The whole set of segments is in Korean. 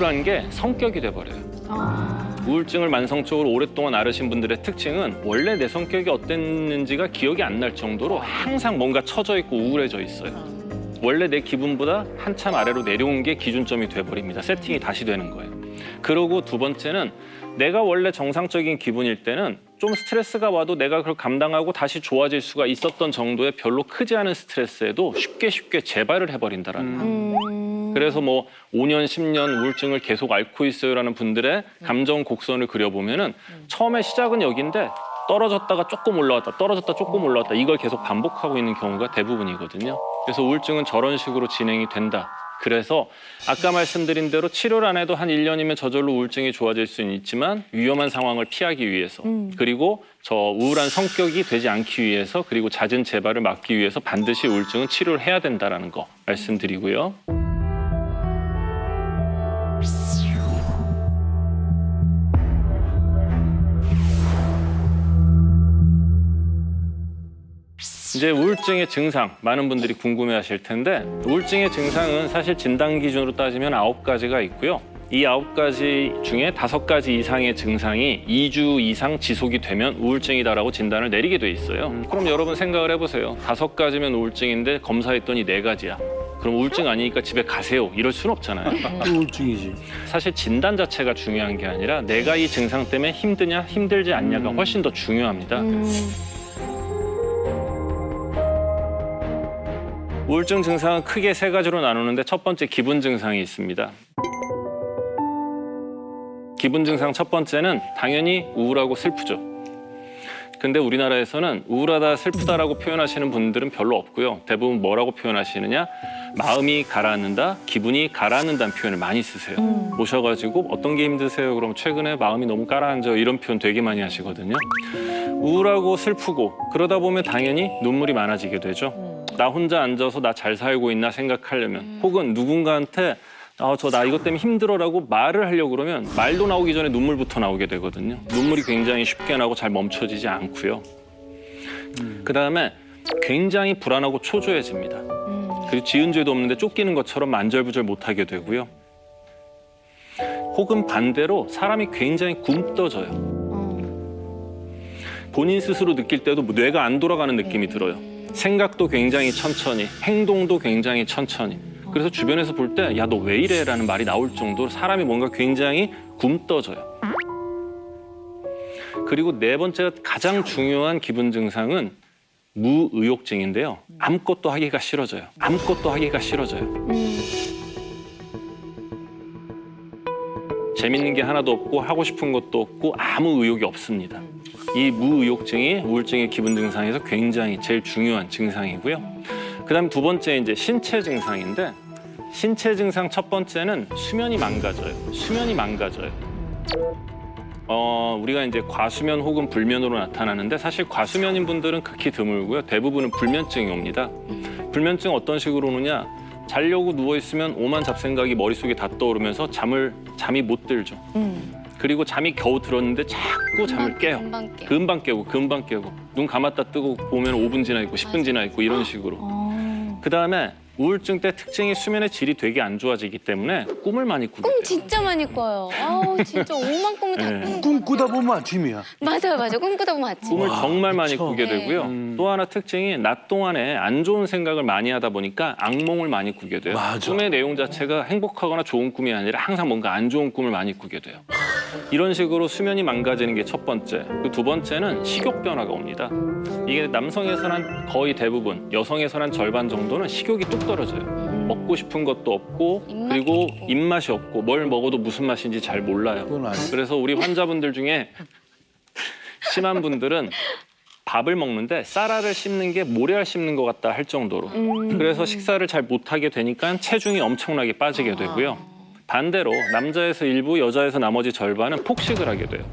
우울한 게 성격이 돼버려요. 우울증을 만성적으로 오랫동안 앓으신 분들의 특징은 원래 내 성격이 어땠는지가 기억이 안 날 정도로 항상 뭔가 처져 있고 우울해져 있어요. 원래 내 기분보다 한참 아래로 내려온 게 기준점이 돼버립니다. 세팅이 다시 되는 거예요. 그리고 두 번째는 내가 원래 정상적인 기분일 때는 좀 스트레스가 와도 내가 그걸 감당하고 다시 좋아질 수가 있었던 정도의 별로 크지 않은 스트레스에도 쉽게 재발을 해버린다라는 거예요. 그래서 뭐 5년, 10년 우울증을 계속 앓고 있어요라는 분들의 감정 곡선을 그려보면은 처음에 시작은 여긴데 떨어졌다가 조금 올라왔다, 떨어졌다 조금 올라왔다 이걸 계속 반복하고 있는 경우가 대부분이거든요. 그래서 우울증은 저런 식으로 진행이 된다. 그래서 아까 말씀드린 대로 치료를 안 해도 한 1년이면 저절로 우울증이 좋아질 수는 있지만 위험한 상황을 피하기 위해서 그리고 저 우울한 성격이 되지 않기 위해서 그리고 잦은 재발을 막기 위해서 반드시 우울증은 치료를 해야 된다는 거 말씀드리고요. 이제 우울증의 증상, 많은 분들이 궁금해하실 텐데 우울증의 증상은 사실 진단 기준으로 따지면 9가지가 있고요. 이 9가지 중에 5가지 이상의 증상이 2주 이상 지속이 되면 우울증이다라고 진단을 내리게 돼 있어요. 그럼 여러분 생각을 해보세요. 5가지면 우울증인데 검사했더니 4가지야. 그럼 우울증 아니니까 집에 가세요. 이럴 수는 없잖아요. 우울증이지. 사실 진단 자체가 중요한 게 아니라 내가 이 증상 때문에 힘드냐 힘들지 않냐가 훨씬 더 중요합니다. 우울증 증상은 크게 3가지로 나누는데 첫 번째 기분 증상이 있습니다. 기분 증상 첫 번째는 당연히 우울하고 슬프죠. 근데 우리나라에서는 우울하다, 슬프다라고 표현하시는 분들은 별로 없고요. 대부분 뭐라고 표현하시느냐? 마음이 가라앉는다, 기분이 가라앉는다는 표현을 많이 쓰세요. 오셔가지고 어떤 게 힘드세요? 그럼 최근에 마음이 너무 가라앉아요. 이런 표현 되게 많이 하시거든요. 우울하고 슬프고 그러다 보면 당연히 눈물이 많아지게 되죠. 나 혼자 앉아서 나 잘 살고 있나 생각하려면 혹은 누군가한테 나 이것 때문에 힘들어라고 말을 하려고 그러면 말도 나오기 전에 눈물부터 나오게 되거든요. 눈물이 굉장히 쉽게 나고 잘 멈춰지지 않고요. 그다음에 굉장히 불안하고 초조해집니다. 그리고 지은 죄도 없는데 쫓기는 것처럼 만절부절 못하게 되고요. 혹은 반대로 사람이 굉장히 굼떠져요. 본인 스스로 느낄 때도 뇌가 안 돌아가는 느낌이 들어요. 생각도 굉장히 천천히, 행동도 굉장히 천천히. 그래서 주변에서 볼 때 야, 너 왜 이래? 라는 말이 나올 정도로 사람이 뭔가 굉장히 굼떠져요. 그리고 4번째가 가장 중요한 기분 증상은 무의욕증인데요. 아무것도 하기가 싫어져요. 아무것도 하기가 싫어져요. 재밌는 게 하나도 없고 하고 싶은 것도 없고 아무 의욕이 없습니다. 이 무의욕증이 우울증의 기분 증상에서 굉장히 제일 중요한 증상이고요. 그다음 2번째 이제 신체 증상인데 신체 증상 첫 번째는 수면이 망가져요. 수면이 망가져요. 우리가 이제 과수면 혹은 불면으로 나타나는데 사실 과수면인 분들은 극히 드물고요. 대부분은 불면증이 옵니다. 불면증 어떤 식으로 오느냐? 자려고 누워 있으면 오만 잡생각이 머릿속에 다 떠오르면서 잠이 못 들죠. 그리고 잠이 겨우 들었는데 자꾸 잠을 깨요. 금방 깨고 눈 감았다 뜨고 보면 5분 지나 있고 10분 지나 있고 이런 식으로. 그다음에 우울증 때 특징이 수면의 질이 되게 안 좋아지기 때문에 꿈을 많이 꾸게 돼요. 꿈 진짜 많이 꿔요. 아우 진짜 오만 꿈을 다 꾸는 꿈 꾸다 보면 아침이야. 맞아요. 꿈 꾸다 보면 아침. 꿈을 정말 많이 그쵸. 꾸게 되고요. 또 하나 특징이 낮 동안에 안 좋은 생각을 많이 하다 보니까 악몽을 많이 꾸게 돼요. 맞아. 꿈의 내용 자체가 행복하거나 좋은 꿈이 아니라 항상 뭔가 안 좋은 꿈을 많이 꾸게 돼요. 이런 식으로 수면이 망가지는 게 첫 번째. 그 2번째는 식욕 변화가 옵니다. 이게 남성에서는 한 거의 대부분, 여성에서는 한 절반 정도는 식욕이 뚝 떨어져요. 먹고 싶은 것도 없고 그리고 입맛이 없고 뭘 먹어도 무슨 맛인지 잘 몰라요. 그건 아니에요. 그래서 우리 환자분들 중에 심한 분들은 밥을 먹는데 쌀알을 씹는 게 모래알 씹는 것 같다 할 정도로 그래서 식사를 잘 못하게 되니까 체중이 엄청나게 빠지게 되고요. 반대로 남자에서 일부 여자에서 나머지 절반은 폭식을 하게 돼요.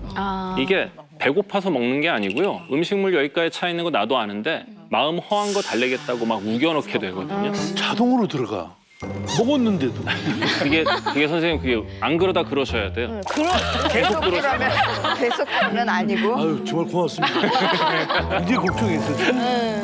이게 배고파서 먹는 게 아니고요. 음식물 여기까지 차 있는 거 나도 아는데 마음 허한 거 달래겠다고 막 우겨넣게 되거든요. 자동으로 들어가. 먹었는데도. 그게 선생님 그게 안 그러다 그러셔야 돼요. 계속 그러면 아니고. 아유 정말 고맙습니다. 이제 걱정했어.